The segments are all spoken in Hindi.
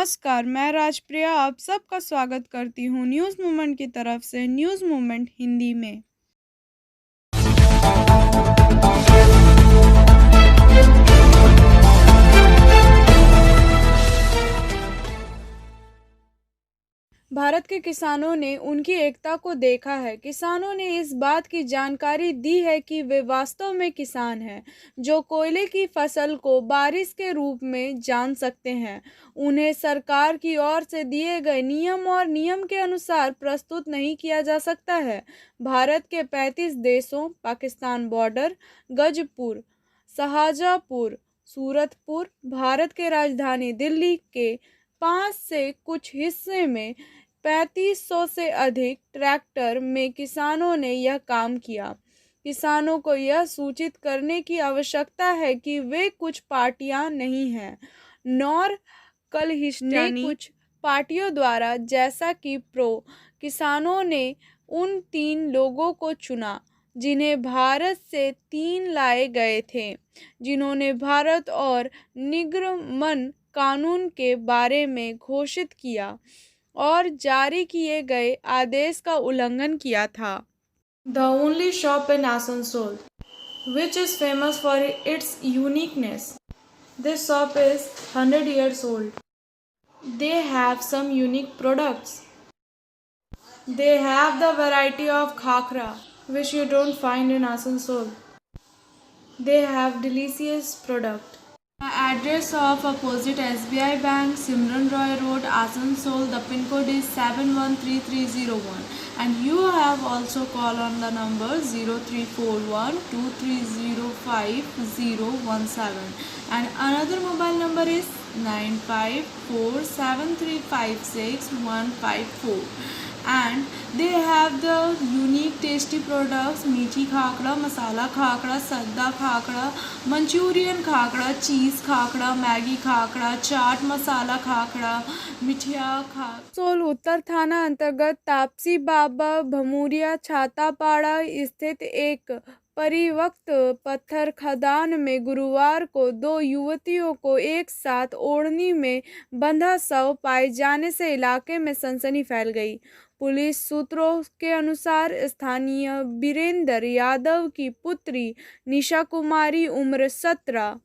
नमस्कार, मैं राजप्रिया आप सबका स्वागत करती हूँ न्यूज़ मूवमेंट की तरफ से न्यूज़ मूवमेंट हिंदी में। भारत के किसानों ने उनकी एकता को देखा है। किसानों ने इस बात की जानकारी दी है कि वे वास्तव में किसान हैं, जो कोयले की फसल को बारिश के रूप में जान सकते हैं। उन्हें सरकार की ओर से दिए गए नियम और नियम के अनुसार प्रस्तुत नहीं किया जा सकता है। भारत के 35 देशों, पाकिस्तान बॉर्डर, गजपुर, शाहजहाँपुर, सूरतपुर, भारत के राजधानी दिल्ली के 5 से कुछ हिस्से में 3500 से अधिक ट्रैक्टर में किसानों ने यह काम किया। किसानों को यह सूचित करने की आवश्यकता है कि वे कुछ पार्टियां नहीं हैं, नॉर कलहिस्टानी कुछ पार्टियों द्वारा, जैसा कि प्रो किसानों ने उन 3 लोगों को चुना जिन्हें भारत से 3 लाए गए थे, जिन्होंने भारत और निगमन कानून के बारे में घोषित किया और जारी किए गए आदेश का उल्लंघन किया था। The only shop in Asansol, which is famous for its uniqueness. This shop is 100 years old. They have some unique products. They have the variety of khakra, which you don't find in Asansol. They have delicious product. The address of opposite SBI Bank, Simran Roy Road, Asansol. The pin code is 713301. And you have also call on the number 0341 2305 and another mobile number is 9547356154. And they have the unique tasty products: मीठी खाकड़ा, मसाला खाकड़ा, सद्दा खाकड़ा, मंचूरियन खाकड़ा, चीज़ खाकड़ा, मैगी खाकड़ा, चाट मसाला खाकड़ा, मिठिया खाकड़ा। सोल उत्तर थाना अंतर्गत तापसी बाबा भमूरिया छातापाड़ा स्थित एक परित्यक्त पत्थर खदान में गुरुवार को 2 युवतियों को एक साथ ओढ़नी में बंधा शव पाए जाने से इलाके में सनसनी फैल गई। पुलिस सूत्रों के अनुसार स्थानीय वीरेंद्र यादव की पुत्री निशा कुमारी उम्र 17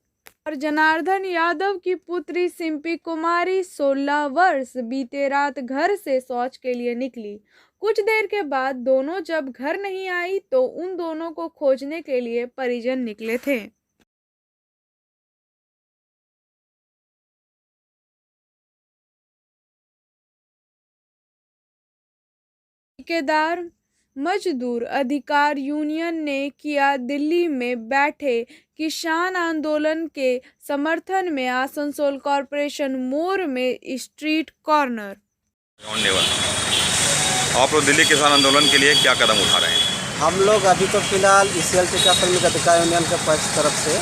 और जनार्दन यादव की पुत्री सिंपी कुमारी 16 वर्ष बीते रात घर से शौच के लिए निकली। कुछ देर के बाद दोनों जब घर नहीं आई तो उन दोनों को खोजने के लिए परिजन निकले थे। ठेकेदार मजदूर अधिकार यूनियन ने किया दिल्ली में बैठे किसान आंदोलन के समर्थन में आसनसोल कॉरपोरेशन मोड़ में स्ट्रीट कॉर्नर। आप लोग दिल्ली किसान आंदोलन के लिए क्या कदम उठा रहे हैं? हम लोग अभी तो फिलहाल ICL श्रमिक अधिकार यूनियन के तरफ से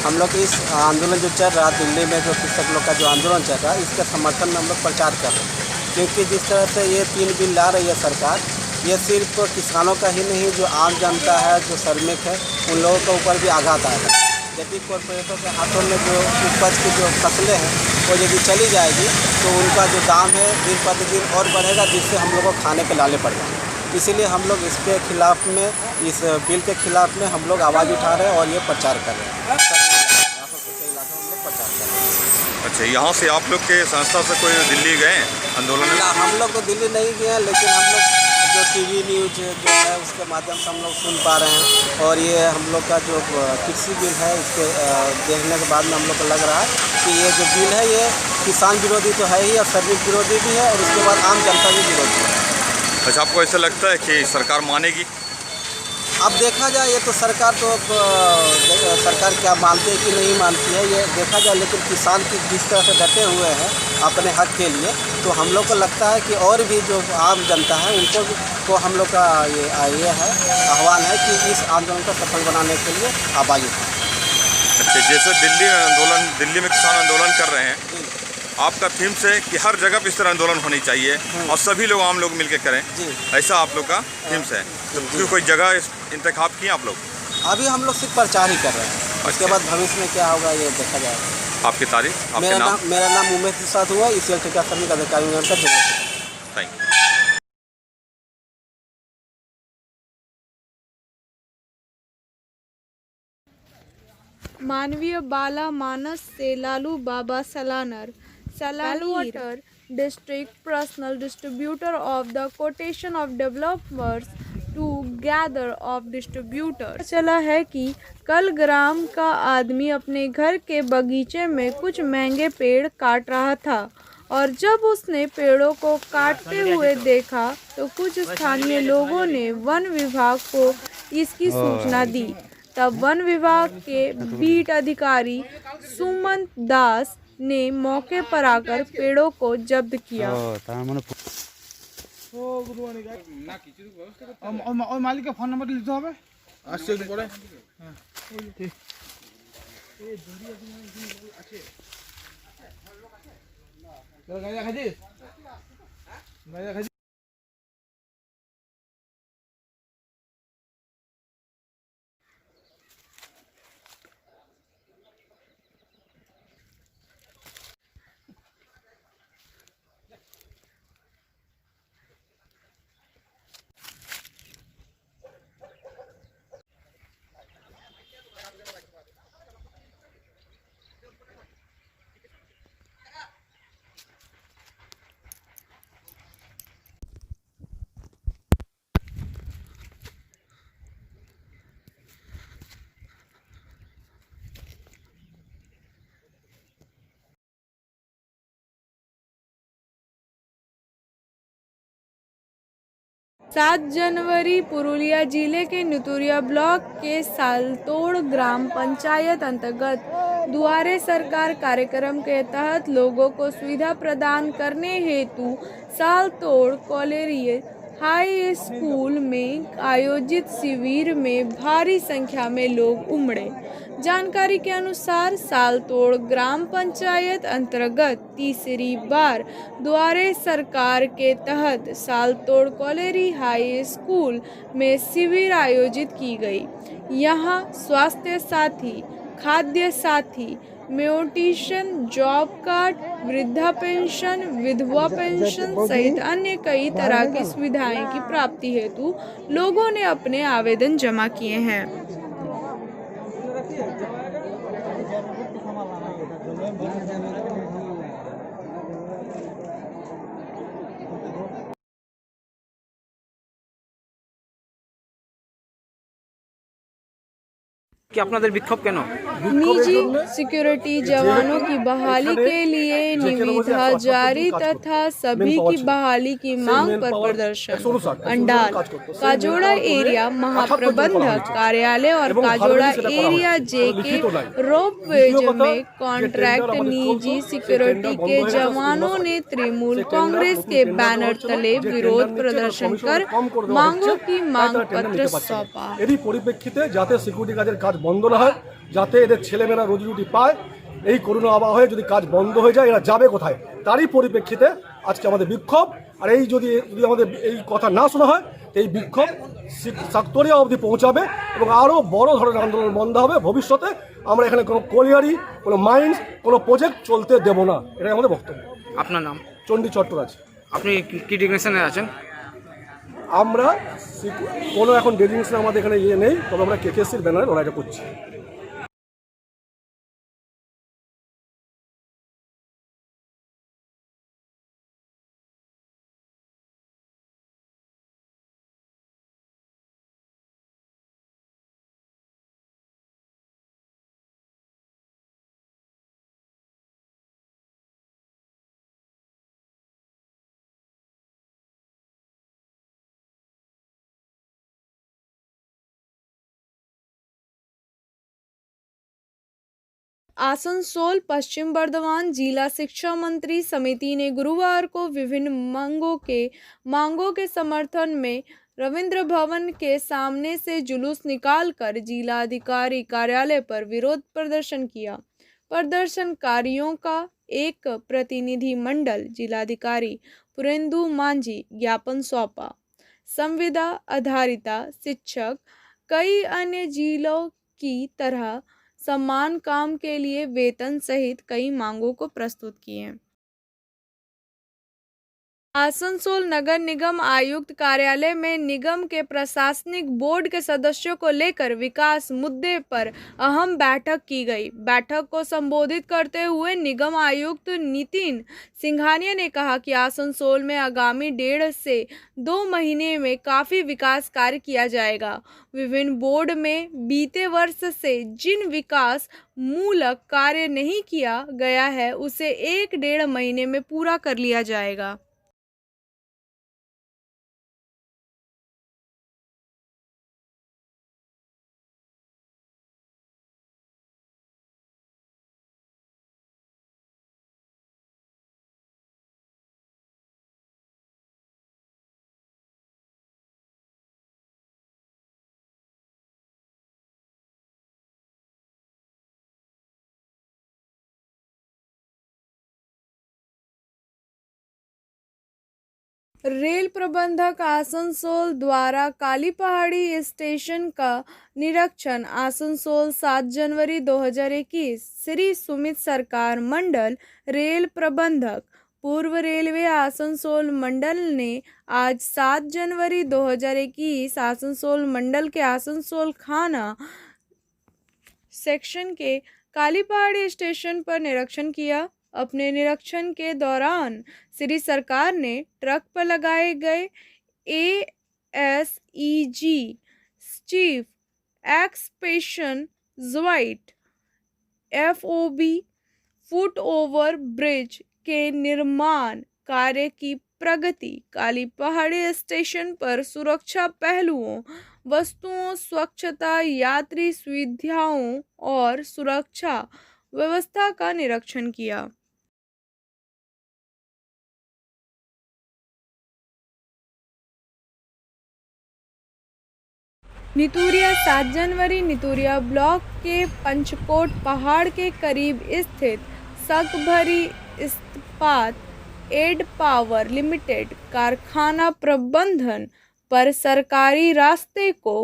हम लोग इस आंदोलन जो चल रहा दिल्ली में, जो कृषक लोग का जो आंदोलन चल रहा है, इसके समर्थन में हम लोग प्रचार कर रहे हैं। क्योंकि जिस तरह से ये 3 बिल ला रही है सरकार, ये सिर्फ किसानों का ही नहीं, जो आम जनता है, जो श्रमिक है, उन लोगों के ऊपर भी आघात आएगा। यदि कॉरपोरेटों के हाथों में जो उपज की जो फसलें हैं वो यदि चली जाएगी तो उनका जो दाम है दिन प्रतिदिन और बढ़ेगा, जिससे हम लोग को खाने के लाले पड़ जाएंगे। इसीलिए हम लोग इसके खिलाफ में, इस बिल के खिलाफ में हम लोग आवाज़ उठा रहे हैं और ये प्रचार कर रहे हैं। अच्छा, यहाँ से आप लोग के संस्था से कोई दिल्ली गए आंदोलन में? हम लोग तो दिल्ली नहीं गए हैं, लेकिन हम लोग जो TV न्यूज जो है उसके माध्यम से हम लोग सुन पा रहे हैं। और ये हम लोग का जो कृषि बिल है, इसके देखने के बाद में हम लोग को लग रहा है कि ये जो बिल है ये किसान विरोधी तो है ही और श्रमिक विरोधी भी है, और उसके बाद आम जनता भी विरोधी है। अच्छा, आपको ऐसा लगता है कि सरकार मानेगी? अब देखा जाए, ये तो सरकार सरकार क्या मानती है कि नहीं मानती है ये देखा जाए, लेकिन किसान की जिस तरह से डटे हुए हैं अपने हक के लिए, तो हम लोग को लगता है कि और भी जो आम जनता है उनको को हम लोग का ये है आह्वान है कि इस आंदोलन को सफल बनाने के लिए आवाज़ उठाएं। अच्छा, जैसे दिल्ली में किसान आंदोलन कर रहे हैं, आपका थीम से कि हर जगह पर इस तरह आंदोलन होनी चाहिए और सभी लोग आम लोग मिलकर करें, ऐसा आप लोग का थीम से है। तो क्यों कोई जगह इंतखाब किए आप लोग? अभी हम लोग सिर्फ प्रचार ही कर रहे हैं। उसके बाद भविष्य में क्या होगा ये देखा जाएगा। आपकी तारीफ, आपके नाम? मेरा नाम उमेश प्रसाद हुआ, ईसीएल ठेका श्रमिक अधिकारी यूनियन का जिला सेक्रेटरी। Thank you. मानवीय बाला मानस से लालू बाबा सलानर Salwanter district personal distributor of the quotation of developers to gather of distributors। चला है कि कल ग्राम का आदमी अपने घर के बगीचे में कुछ महंगे पेड़ काट रहा था और जब उसने पेड़ों को काटते हुए देखा तो कुछ स्थानीय लोगों ने वन विभाग को इसकी सूचना दी। तब वन विभाग के बीट अधिकारी सुमंत दास ने मौके पर आकर पेड़ों को जब्त किया। मालिक का फोन नंबर लिखते হবে আসছে একটু পরে গাড়ি রাখাছিস গাড়ি রাখাছিস। सात जनवरी पुरुलिया जिले के नुतुरिया ब्लॉक के सालतोड़ ग्राम पंचायत अंतर्गत दुआरे सरकार कार्यक्रम के तहत लोगों को सुविधा प्रदान करने हेतु सालतोड़ कॉलेज हाई स्कूल में आयोजित शिविर में भारी संख्या में लोग उमड़े। जानकारी के अनुसार सालतोड़ ग्राम पंचायत अंतर्गत तीसरी बार दुआरे सरकार के तहत सालतोड़ कॉलेज हाई स्कूल में शिविर आयोजित की गई। यहां स्वास्थ्य साथी, खाद्य साथी, म्यूटेशन, जॉब कार्ड, वृद्धा पेंशन, विधवा पेंशन सहित अन्य कई तरह की सुविधाएं की प्राप्ति हेतु लोगों ने अपने आवेदन जमा किए हैं। कि আপনাদের বিক্ষোভ কেন? निजी सिक्योरिटी जवानों की बहाली के लिए निविदा जारी तथा सभी की बहाली की मांग पर प्रदर्शन। अंडाल काजोड़ा एरिया महाप्रबंधक कार्यालय और काजोड़ा एरिया जेके रोपवेज में कॉन्ट्रैक्ट निजी सिक्योरिटी के जवानों ने तृणमूल कांग्रेस के बैनर तले विरोध प्रदर्शन कर मांगों की मांग पत्र सौंपा। এরই পরিপ্রেক্ষিতে যাতে সিকিউরিটি কাজের কাজ বন্ধ না হয়, যাতে এদের ছেলেমেয়েরা রোজি রুটি পায়, এই করোনা আবহাওয়ায় যদি কাজ বন্ধ হয়ে যায় এরা যাবে কোথায়, তারই পরিপ্রেক্ষিতে আজকে আমাদের বিক্ষোভ। আর এই যদি আমাদের এই কথা না শোনা হয় এই বিক্ষোভ সাকতরিয়া অবধি পৌঁছাবে এবং আরও বড় ধরনের আন্দোলন বন্ধ হবে। ভবিষ্যতে আমরা এখানে কোনো কোলিয়ারি, কোনো মাইন্স, কোনো প্রজেক্ট চলতে দেব না, এটাই আমাদের বক্তব্য। আপনার নাম? চণ্ডী চট্টরাজ। আপনি কি ডিগ্নেশনে আছেন? আমরা কোনো এখন ডেজিগনেশন আমাদের এখানে নেই, তবে আমরা কেকেসির ব্যানারে লড়াইটা করছি। आसनसोल पश्चिम बर्धमान जिला शिक्षा मंत्री समिति ने गुरुवार को विभिन्न मांगों के समर्थन में रविंद्र भवन के सामने से जुलूस निकालकर जिला अधिकारी कार्यालय पर विरोध प्रदर्शन किया। प्रदर्शनकारियों का एक प्रतिनिधि मंडल जिलाधिकारी पुरेंदु मांझी ज्ञापन सौंपा। संविदा आधारिता शिक्षक कई अन्य जिलों की तरह समान काम के लिए वेतन सहित कई मांगों को प्रस्तुत किए। आसनसोल नगर निगम आयुक्त कार्यालय में निगम के प्रशासनिक बोर्ड के सदस्यों को लेकर विकास मुद्दे पर अहम बैठक की गई। बैठक को संबोधित करते हुए निगम आयुक्त नितिन सिंघानिया ने कहा कि आसनसोल में आगामी 1.5 से 2 महीने में काफी विकास कार्य किया जाएगा। विभिन्न बोर्ड में बीते वर्ष से जिन विकास मूलक कार्य नहीं किया गया है उसे 1-1.5 महीने में पूरा कर लिया जाएगा। रेल प्रबंधक आसनसोल द्वारा काली पहाड़ी स्टेशन का निरीक्षण। आसनसोल 7 जनवरी 2021। श्री सुमित सरकार मंडल रेल प्रबंधक पूर्व रेलवे आसनसोल मंडल ने आज 7 जनवरी 2021 आसनसोल मंडल के आसनसोल खाना सेक्शन के काली पहाड़ी स्टेशन पर निरीक्षण किया। अपने निरीक्षण के दौरान श्री सरकार ने ट्रक पर लगाए गए ASEG चीफ एक्सपेशन ज्वाइट FOB फुट ओवर ब्रिज के निर्माण कार्य की प्रगति, काली पहाड़ी स्टेशन पर सुरक्षा पहलुओं, वस्तुओं, स्वच्छता, यात्री सुविधाओं और सुरक्षा व्यवस्था का निरीक्षण किया। नितूरिया 7 जनवरी। नितूरिया ब्लॉक के पंचकोट पहाड़ के करीब स्थित सकभरी इस्पात एड पावर लिमिटेड कारखाना प्रबंधन पर सरकारी रास्ते को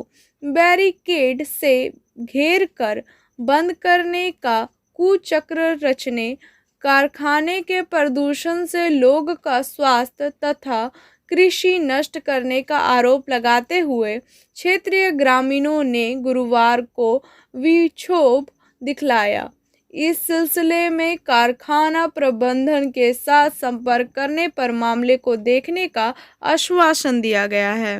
बैरिकेड से घेर कर बंद करने का कुचक्र रचने, कारखाने के प्रदूषण से लोग का स्वास्थ्य तथा कृषि नष्ट करने का आरोप लगाते हुए क्षेत्रीय ग्रामीणों ने गुरुवार को विक्षोभ दिखलाया। इस सिलसिले में कारखाना प्रबंधन के साथ संपर्क करने पर मामले को देखने का आश्वासन दिया गया है।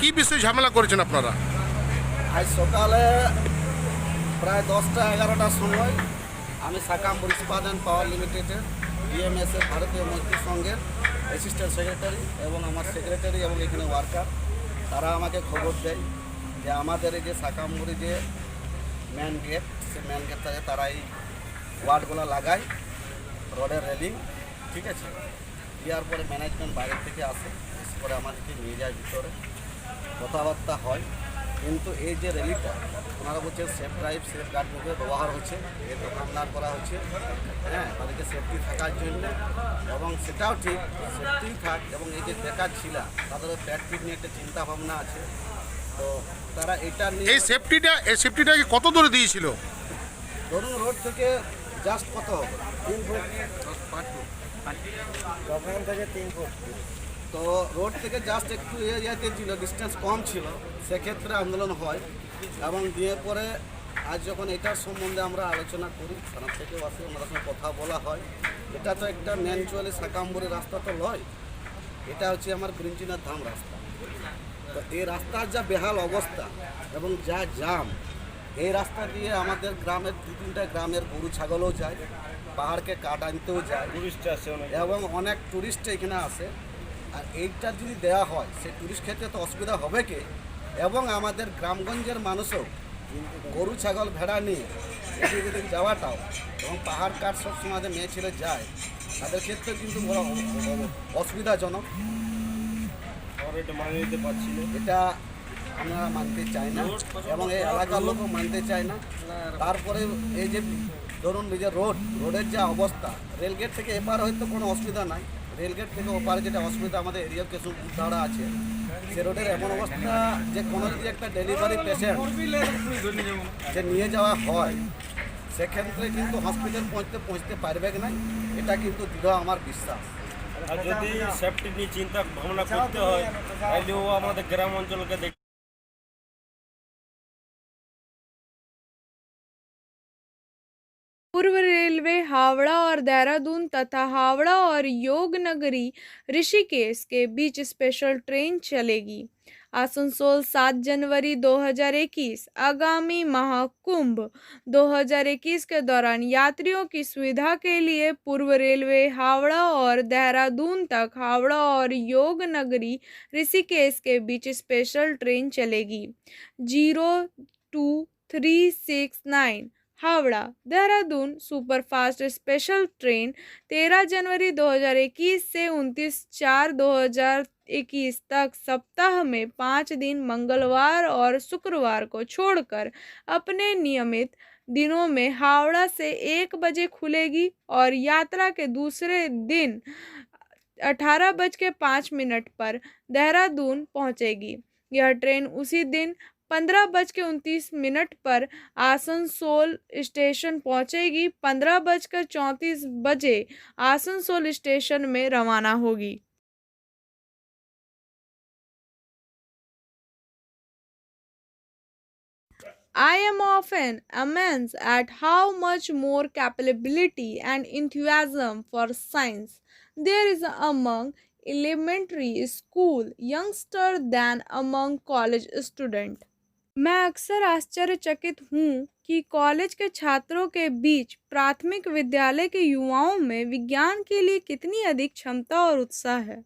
কি বিষয়ে ঝামেলা করেছেন আপনারা? আজ সকালে প্রায় 10টা 11টার সময় আমি সাকামপুর ইস্পাত অ্যান্ড পাওয়ার লিমিটেডের BMS এর ভারতীয় মৈত্রী সংঘের অ্যাসিস্ট্যান্ট সেক্রেটারি এবং আমার সেক্রেটারি এবং এখানে ওয়ার্কার তারা আমাকে খবর দেয় যে আমাদের এই যে সাকামপুরি যে মেন গেট, সে মেন গেট থেকে তারা এই ওয়ার্ডগুলো লাগায়, রডের রেলিং, ঠিক আছে। দেওয়ার পরে ম্যানেজমেন্ট বাইরে থেকে আসে, এসে পরে আমাদেরকে নিয়ে যায় ভিতরে, কথাবার্তা হয়। কিন্তু এই যে র্যালিটা ওনারা বলছে সেফ ড্রাইভ সেফ গার্ড রূপে ব্যবহার হচ্ছে, এর দোকানদার করা হচ্ছে, হ্যাঁ, তাদেরকে সেফটি থাকার জন্য, এবং সেটাও ঠিক সেফটি থাক, এবং এই যে বেকার ছিলা তাদেরও প্যাট পিট নিয়ে একটা চিন্তা ভাবনা আছে। তো তারা এটা নিয়ে এই সেফটিটাকে কত দূরে দিয়েছিল? ধরুন রোড থেকে জাস্ট কত হবে 3 ফুট, ওখান থেকে 3 ফুট, তো রোড থেকে জাস্ট একটু এরিয়াতে ছিল, ডিস্টেন্স কম ছিল, সেক্ষেত্রে আন্দোলন হয়। এবং দিয়ে পরে আজ যখন এটার সম্বন্ধে আমরা আলোচনা করি, থানা থেকেও আসে, আমাদের সঙ্গে কথা বলা হয়। এটা তো একটা ম্যানচুয়ালি সাকামবুড়ি রাস্তা তো নয়, এটা হচ্ছে আমার ব্রিঞ্চিনার ধাম রাস্তা। তো এই রাস্তার যা বেহাল অবস্থা এবং যা জাম, এই রাস্তা দিয়ে আমাদের গ্রামের 2-3টা গ্রামের গরু ছাগলও যায়, পাহাড়কে কাঠ আনতেও যায়, টুরিস্ট আসে এবং অনেক টুরিস্ট এখানে আসে। আর এইটা যদি দেওয়া হয় সেই টুরিস্ট ক্ষেত্রে তো অসুবিধা হবে কি, এবং আমাদের গ্রামগঞ্জের মানুষও গরু ছাগল ভেড়া নিয়ে এদিকে যাওয়াটাও, এবং পাহাড় কাঠ সবসময় মেয়ে ছেলে যায়, তাদের ক্ষেত্রে কিন্তু বড় অসুবিধাজনক। এটা আমরা মানতে চাই না এবং এই এলাকার লোকও মানতে চায় না। তারপরে এই যে ধরুন এই যে রোডের যা অবস্থা, রেলগেট থেকে এপার হয়তো কোনো অসুবিধা নাই, রেলগেট থেকে ওপারে যেটা অসুবিধা আমাদের এরিয়ার কিছু উদ্ধারা আছে, সে রোডের এমন অবস্থা যে কোনো যদি একটা ডেলিভারি পেশেন্ট যে নিয়ে যাওয়া হয় সেক্ষেত্রে কিন্তু হসপিটাল পৌঁছতে পারবে না, এটা কিন্তু দৃঢ় আমার বিশ্বাস। আর যদি সেফটি নিয়ে চিন্তা ভাবনা করতে হয় তাহলেও আমাদের গ্রাম অঞ্চলকে पूर्व रेलवे हावड़ा और देहरादून तथा हावड़ा और योगनगरी ऋषिकेश के बीच स्पेशल ट्रेन चलेगी। आसनसोल 7 जनवरी 2021 आगामी महाकुंभ 2021 के दौरान यात्रियों की सुविधा के लिए पूर्व रेलवे हावड़ा और देहरादून तक हावड़ा और योगनगरी ऋषिकेश के बीच स्पेशल ट्रेन चलेगी। 02369 Howrah Dehradun superfast special train 13 जनवरी 2021 से 29/4/2021 तक सप्ताह में 5 दिन मंगलवार और शुक्रवार को छोड़कर अपने नियमित दिनों में हावड़ा से 1 बजे खुलेगी और यात्रा के दूसरे दिन 18:05 पर देहरादून पहुंचेगी। यह ट्रेन उसी दिन 15:29 पर आसनसोल स्टेशन पहुंचेगी। 15:34 आसनसोल स्टेशन में रवाना होगी। I am often amazed at how much more capability and enthusiasm for science there is among elementary school youngsters than among college students. मैं अक्सर आश्चर्यचकित हूँ कि कॉलेज के छात्रों के बीच प्राथमिक विद्यालय के युवाओं में विज्ञान के लिए कितनी अधिक क्षमता और उत्साह है।